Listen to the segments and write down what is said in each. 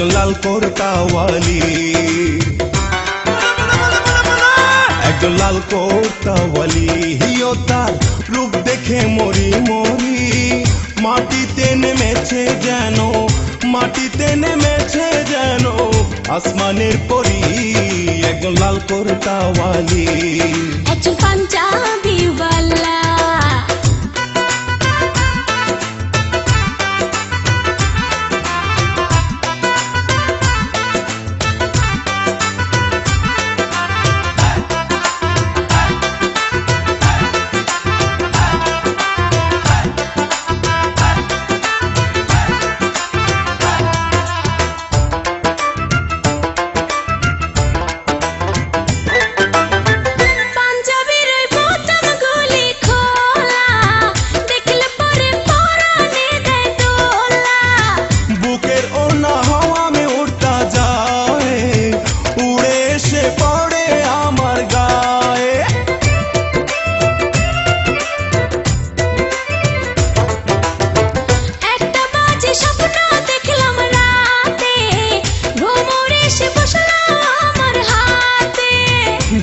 একজন লাল কোর্তাওয়ালি, একজন লাল কোর্তাওয়ালি। হিও তার রূপ দেখে মরি মরি, মাটিতে নেমেছে যেন, মাটিতে নেমেছে যেন আসমানের পরি। একজন লাল কোর্তাওয়ালি, একজন পাঞ্জাবিওয়ালা,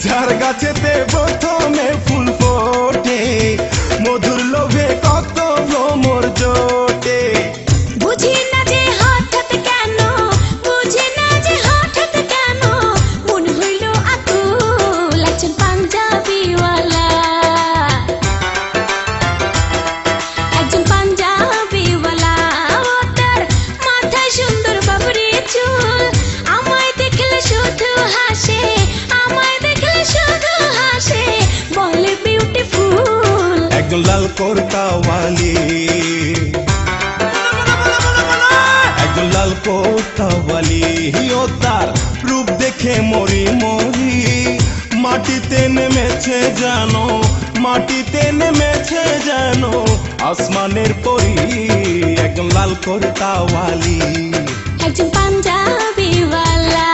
যার গাছেতে প্রথমে ফুল ফোটে, মধুর লোভে কত ভ্রমর জোটে। বুঝি না যে হঠাৎ কেন, বুঝি না যে হঠাৎ কেন মন হইল আকুল। একজন পাঞ্জাবিওয়ালা, একজন পাঞ্জাবিওয়ালা, ও তার মাথায় সুন্দর বাবরি চুল, আমায় দেখলে শুধু হাসে, আমায় শুধু হাসে, বলে বিউটিফুল। একজন লাল কোর্তাওয়ালি, একজন লাল কোর্তাওয়ালি। হিও তার রূপ দেখে মরি মরি, মাটিতে নেমেছে যেন, মাটিতে নেমেছে যেন আসমানের পরি। একজন লাল কোর্তাওয়ালি, একজন পাঞ্জাবিওয়ালা,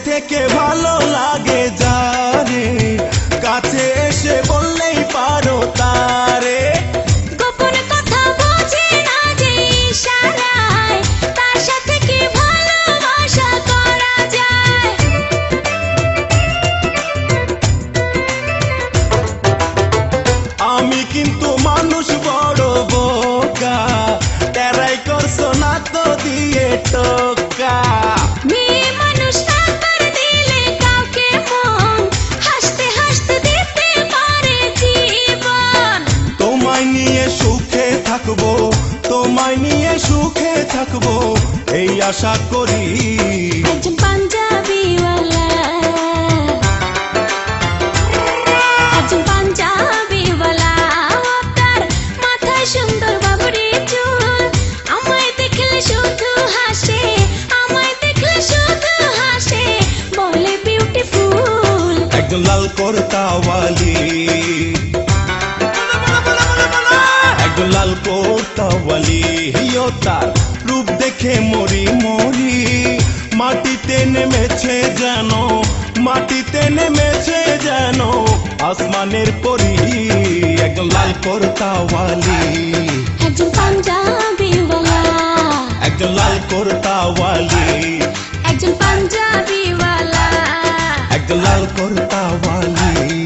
থেকে ভালো লাগে যারে, কাছে এসে বললেই পারো তারে। গোপন কথা বোঝে না যে ইশারায়, তার সাথে কি ভালোবাসা করা যায়। আমি কিন্তু মানুষ বড় বোকা, তেরাই করছো না তো দিয়ে টোকা। মেয়ে মানুষ নাম্বার দিলে কাউকে মন, হাসতে হাসতে দিতে পারে জীবন। তোমায় নিয়ে সুখে থাকবো, তোমায় নিয়ে সুখে থাকবো এই আশা করি। একজন পাঞ্জাবিওয়ালা, একজন পাঞ্জাবিওয়ালা, ও তার মাথায় সুন্দর বাবরি চুল, আমায় দেখলে শুধু হাসে, আমায় দেখলে শুধু হাসে, বলে বিউটিফুল। একজন লাল কোর্তাওয়ালি, একজন লাল কোর্তাওয়ালি। হিও তার রূপ দেখে মরি মরি, মাটিতে নেমেছে যেন, মাটিতে নেমেছে যেন আসমানের পরি। একজন লাল কোর্তাওয়ালি, একজন পাঞ্জাবিওয়ালা, একজন লাল কোর্তাওয়ালি, একজন পাঞ্জাবিওয়ালা, একজন লাল কোর্তাওয়ালি।